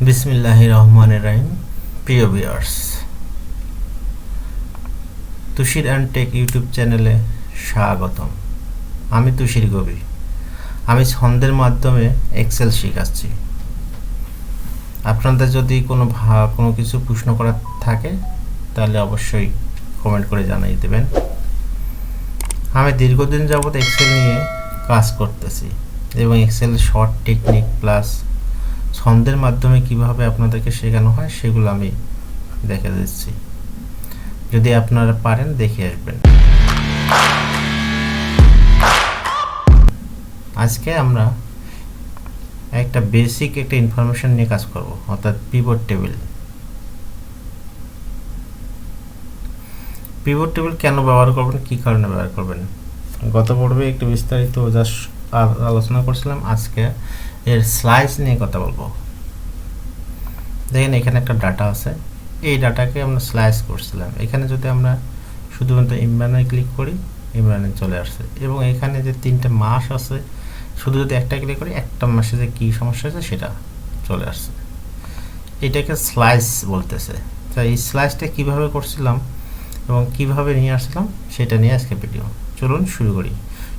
বিসমিল্লাহির রহমানির রহিম। প্রিয় ভিউয়ার্স, তুষির অ্যান্ড টেক ইউটিউব চ্যানেলে স্বাগতম। আমি তুষির গবি। আমি ছন্দের মাধ্যমে এক্সেল শেখাচ্ছি। আপনাদের যদি কোনো কিছু প্রশ্ন করার থাকে তাহলে অবশ্যই কমেন্ট করে জানিয়ে দেবেন। আমি দীর্ঘদিন যাবৎ এক্সেল নিয়ে কাজ করতেছি এবং এক্সেল শর্ট টেকনিক প্লাস ছন্দের মাধ্যমে কিভাবে আপনাদেরকে শেখানো হয় সেগুলো আমি দেখে দিচ্ছি। যদি আপনারা পারেন দেখে আসবেন। আজকে আমরা একটা বেসিক একটা ইনফরমেশন নিয়ে কাজ করব, অর্থাৎ পিভট টেবিল। পিভট টেবিল কেন ব্যবহার করবেন, কী কারণে ব্যবহার করবেন, গত পর্বে একটু বিস্তারিত জাস্ট আলোচনা করছিলাম। আজকে এর স্লাইস নিয়ে কথা বলবো। দেখেন এখানে একটা ডাটা আছে, এই ডাটাকে আমরা স্লাইস করছিলাম। এখানে যদি আমরা শুধুমাত্র ইমরানে ক্লিক করি, ইমরানে চলে আসছে, এবং এখানে যে তিনটে মাস আছে শুধু যদি একটা ক্লিক করি একটা মাসে যে কী সমস্যা আছে সেটা চলে আসছে। এটাকে স্লাইস বলতেছে। তাই এই স্লাইসটা কীভাবে করছিলাম এবং কিভাবে নিয়ে আসছিলাম সেটা নিয়ে আজকে ভিডিও। চলুন শুরু করি।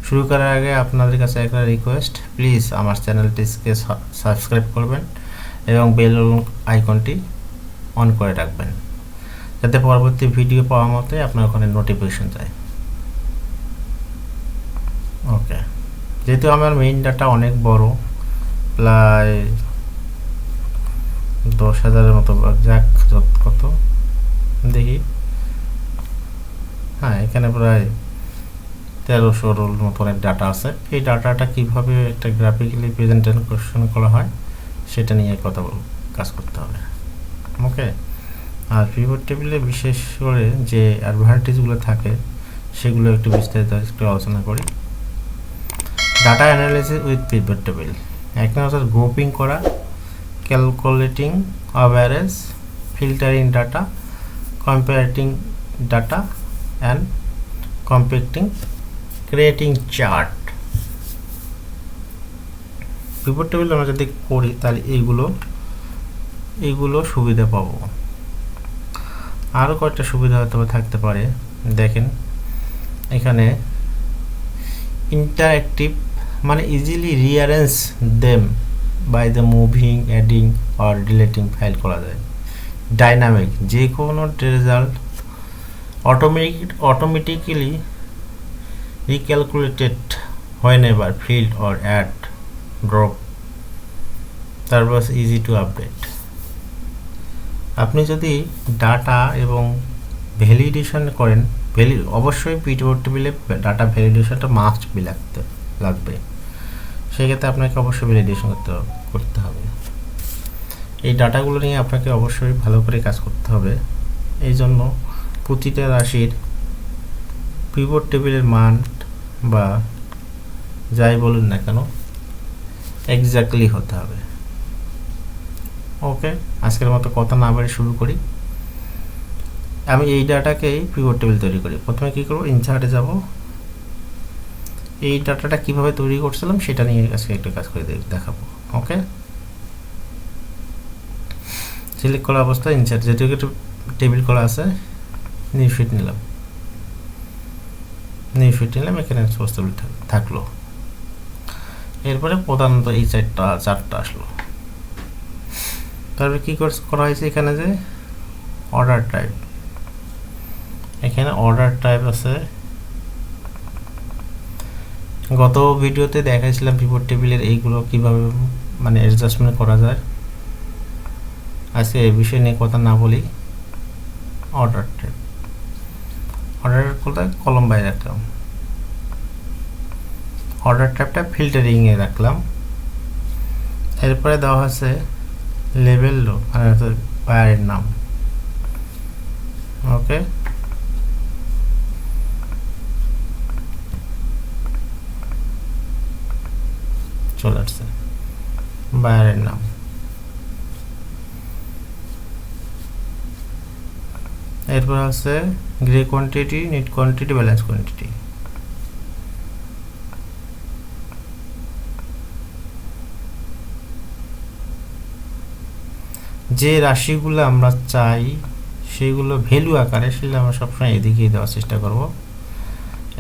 শুরু করার আগে আপনাদের কাছে একটা রিকোয়েস্ট, প্লিজ আমার চ্যানেলটিকে সাবস্ক্রাইব করবেন এবং বেল আইকনটি অন করে রাখবেন, যাতে পরবর্তী ভিডিও পাওয়া মতোই আপনার ওখানে নোটিফিকেশন যায়। ওকে, যেহেতু আমার মেইন ডাটা অনেক বড়, প্রায় 10,000-এর মতো, যাক কত দেখি, হ্যাঁ এখানে প্রায় 1300-র মতো অনেক ডাটা আছে। এই ডাটাটা কীভাবে একটা গ্রাফিক্যালি প্রেজেন্টেশন করা হয় সেটা নিয়ে কাজ করতে হবে। ওকে, আর পিভট টেবিলে বিশেষ করে যে অ্যাডভান্টেজগুলো থাকে সেগুলো একটু বিস্তারিত একটু আলোচনা করি। Data analysis with pivot table, এক নম্বর গ্রুপিং করা, calculating average, filtering data, comparing data and compacting, creating chart. Pivot table আমরা যদি করি তাহলে এইগুলো সুবিধা পাবো। আরও কয়েকটা সুবিধা হয়তো থাকতে পারে। দেখেন এখানে ইন্টারঅ্যাক্টিভ, মানে easily rearrange them by the moving, adding or deleting file করা যায়। ডাইনামিক, যে কোনো result automatically recalculated whenever field or add drop, তারপর ইজি টু আপডেট। আপনি যদি ডাটা এবং ভ্যালিডেশন করেন, অবশ্যই পিভট টেবিলে ডাটা ভ্যালিডেশনটা মাস্ট বি লাগবে। সেক্ষেত্রে আপনাকে অবশ্যই ভ্যালিডেশন করতে হবে। এই ডাটাগুলো নিয়ে আপনাকে অবশ্যই ভালো করে কাজ করতে হবে। এই জন্য প্রতিটা রাশির পিভট টেবিলের মান বা যাই বলুন না কেন এক্স্যাক্টলি হতে হবে। ওকে, আজকের মতো কথা না বাড়ি শুরু করি। আমি এই ডাটাকেই পিভট টেবিল তৈরি করি। প্রথমে কী করবো, ইনসার্টে যাব। এই ডাটাটা কিভাবে তৈরি করছিলাম সেটা নিয়ে আজকে একটু কাজ করে দেখাবো। ওকে, সিলেক্ট করা অবস্থায় ইনসার্ট, যেটুকু একটু টেবিল করা আছে, নিউ শিট নিলাম। এখানে সোর্স টেবিল থাকলো। এরপরে প্রধানত এই চারটা আসলো। তারপরে কী করা হয়েছে, এখানে যে অর্ডার টাইপ, এখানে অর্ডার টাইপ আছে। গত ভিডিওতে দেখাইছিলাম পিভট টেবিলের এইগুলো কিভাবে মানে অ্যাডজাস্টমেন্ট করা যায়। আজকে এই বিষয় নিয়ে কথা না বলি। অর্ডার টাইপ, অর্ডারের কোথায় কলম বাইরে রাখলাম, অর্ডার টাইপটা ফিল্টারিংয়ে রাখলাম। এরপরে দেওয়া আছে লেবেল, মানে বায়ারের নাম। ওকে, চলে আসছে বায়ারের নাম। এরপর আছে grey quantity, net quantity, balance quantity. যে রাশিগুলো আমরা চাই সেগুলো ভ্যালু আকারে, সেগুলো আমরা সবসময় এদিকেই দেওয়ার চেষ্টা করব।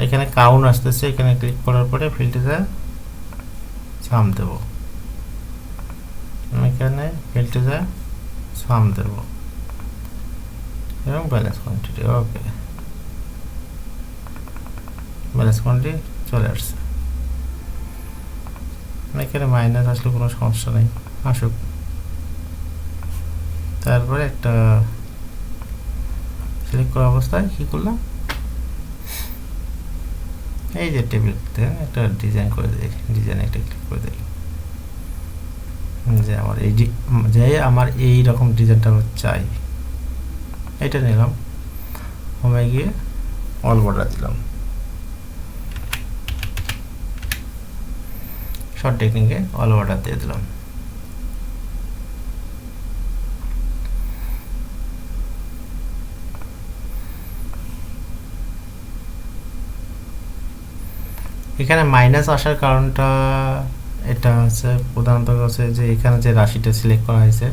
এখানে কাউন্ট আসতেছে, এখানে ক্লিক করার পরে ফিল্টারে সাম দেব, এখানে ফিল্টারে সাম দেব এবং ব্যালেন্স কোয়ান্টিটি। ওকে, ব্যালেন্স কোয়ান্টিটি চলে আসছে। এখানে মাইনাস আসলে কোনো সমস্যা নেই, আসুক। তারপরে একটা সিলেক্ট করা অবস্থায় কী করলাম, এই যে টেবিলতে একটা ডিজাইন করে দিই, ডিজাইন একটা ক্লিক করে দিই, যে আমার এই যে আমার এই রকম ডিজাইনটা আমি চাই, এটা নিলাম, হোমে গিয়ে অল বর্ডার দিলাম, শর্ট টেকনিকে অল বর্ডার দিয়ে দিলাম। এখানে মাইনাস আসার কারণটা এটা হচ্ছে প্রধানত হচ্ছে যে এখানে যে রাশিটা সিলেক্ট করা হয়েছে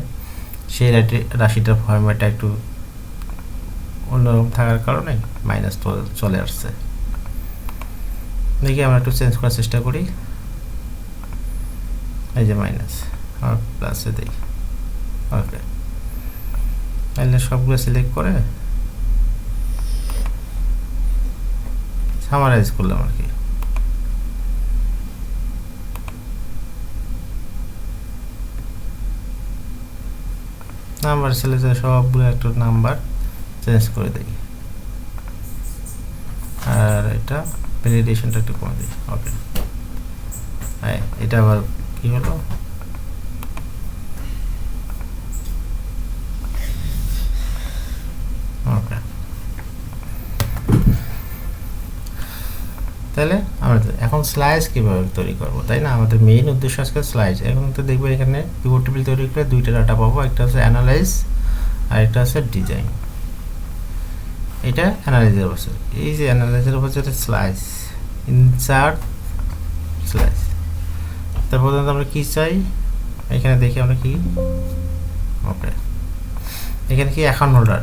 সেই রাশিটার ফরম্যাটটা একটু অন্যরকম থাকার কারণে মাইনাস চলে আসছে। দেখি আমরা একটু চেঞ্জ করার চেষ্টা করি, এই যে মাইনাস আর প্লাসে দিই। ওকে, তাহলে সবগুলো সিলেক্ট করে সামারাইজ করলাম আর কি। নাম্বার সিলেক্ট সবগুলো একটু নাম্বার চেঞ্জ করে দিই, আর এটা ভ্যালিডেশনটা একটু কমে দিই। ওকে, হ্যাঁ, এটা আবার কি হলো, ওকে। তাহলে আমরা এখন স্লাইস কীভাবে তৈরি করবো, তাই না? আমাদের মেইন উদ্দেশ্য আজকে স্লাইস। এখন তো দেখবো এখানে পিভট টেবিল তৈরি করে দুইটা ডাটা পাবো, একটা হচ্ছে অ্যানালাইজ আর একটা হচ্ছে ডিজাইন। এটা অ্যানালাইজের বছর, এই যে অ্যানালাইজের বছর স্লাইস, ইনসার্ট স্লাইস। তারপর আমরা কি চাই, এখানে দেখি আমরা কি, ওকে, এখানে কি অ্যাকাউন্ট হোল্ডার,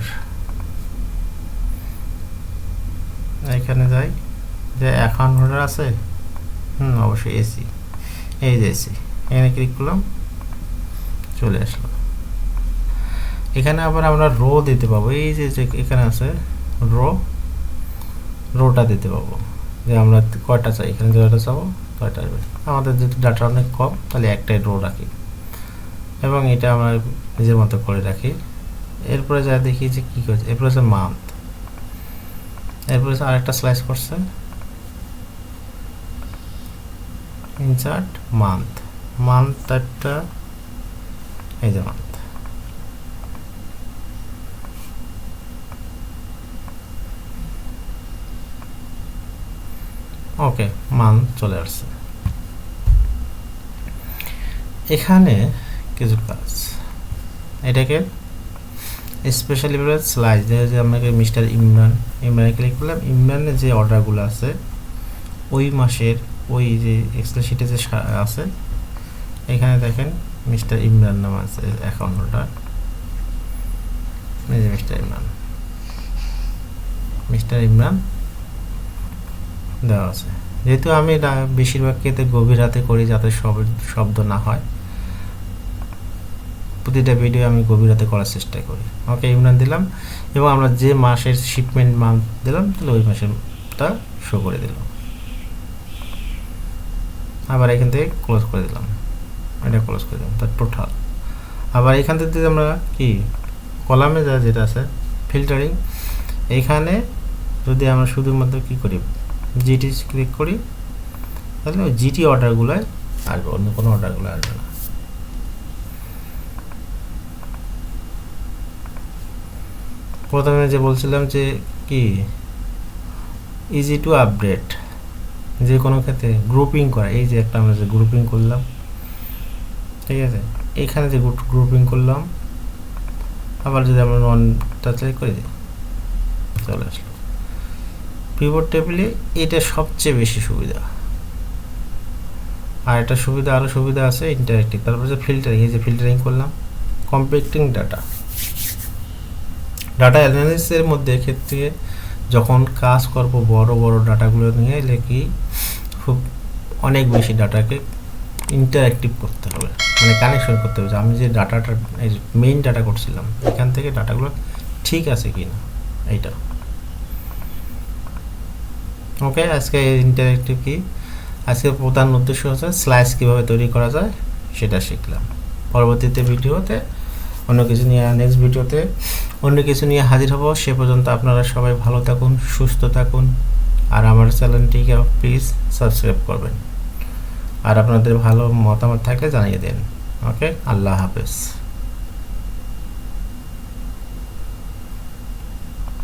এখানে যাই যে অ্যাকাউন্ট হোল্ডার আছে, অবশ্যই এসি, এই যে এসি, এখানে ক্লিক করলাম, চলে আসলো। এখানে আবার আমরা রো দিতে পাবো, এই যে এখানে আছে রোটা দিতে পাবো, যে আমরা কয়টা চাই, এখানে যেটা চাবো কয়টা আসবে। আমাদের যেহেতু ডাটা অনেক কম, তাহলে একটাই রো রাখি এবং এটা আমরা নিজের মতো করে রাখি। এরপরে যা দেখি যে কী করছে, এরপরে হচ্ছে মান্থ, এরপরে আরেকটা স্লাইস করছে, ইনসার্ট মান্থ একটা, এই যে মান্থ। ওকে, মান্থ চলে আসছে। এখানে কিছু কাজ, এটাকে স্পেশালি স্লাইস যে আমাকে মিস্টার ইমরানে ক্লিক করলাম, ইমরানের যে অর্ডারগুলো আছে ওই মাসের, ওই যে এক্সেল শিটে যে আছে, এখানে দেখেন মিস্টার ইমরান নাম আছে অ্যাকাউন্ট হোল্ডার, এই যে মিস্টার ইমরান দেওয়া আছে। যেহেতু আমি বেশিরভাগ ক্ষেত্রে গভীর হাতে করি যাতে শব্দ না হয়, প্রতিটা ভিডিও আমি গভীর হাতে করার চেষ্টা করি। ওকে, ইমরান দিলাম এবং আমরা যে মাসের শিপমেন্ট মান্থ দিলাম তাহলে ওই মাসেরটা শো করে দিলাম। আবার এখান থেকে ক্লোজ করে দিলাম, এটা ক্লোজ করে দিলাম, তার টোটাল। আবার এখান থেকে আমরা কি কলামে যেটা আছে ফিল্টারিং, এখানে যদি আমরা শুধুমাত্র কি করি জিটি ক্লিক করি, তাহলে ওই জিটি অর্ডারগুলোয় আসবে, অন্য কোনো অর্ডারগুলো আসবে না। প্রথমে যে বলছিলাম যে কি ইজি টু আপডেট, যে কোনো ক্ষেত্রে গ্রুপিং করা, এই যে একটা আমরা যে গ্রুপিং করলাম, ঠিক আছে, এখানে যে গ্রুপিং করলাম, আবার যদি আমরা ননটা ক্লিক করে দিই চলে আসলো। পিভট টেবিলে এটা সবচেয়ে বেশি সুবিধা। আর একটা সুবিধা, আরও সুবিধা আছে ইন্টারেক্টিভ। তারপর যে ফিল্টারিং, এই যে ফিল্টারিং করলাম কম্প্যাক্টিং ডাটা অ্যানালিসিসের মধ্যে ক্ষেত্রে যখন কাজ করব বড় বড় ডাটাগুলো নিয়ে লিখি খুব অনেক বেশি ডাটাকে ইন্টারঅ্যাক্টিভ করতে হবে, মানে কানেকশন করতে হবে যে আমি যে ডাটাটা মেইন ডাটা করছিলাম এখান থেকে ডাটাগুলো ঠিক আছে কিনা এইটা। ওকে, আজকে ইন্টারঅ্যাক্টিভ কি, আজকের প্রধান উদ্দেশ্য হচ্ছে স্লাইস কীভাবে তৈরি করা যায় সেটা শিখলাম। পরবর্তীতে ভিডিওতে নেক্সট ভিডিওতে অন্য কিছু নিয়ে হাজির হব। সে পর্যন্ত আপনারা সবাই ভালো থাকুন, সুস্থ থাকুন, আর আমার চ্যানেলটিকে প্লিজ সাবস্ক্রাইব করবেন, আর আপনাদের ভালো মতামত থাকলে জানিয়ে দেন। ওকে, আল্লাহ হাফেজ।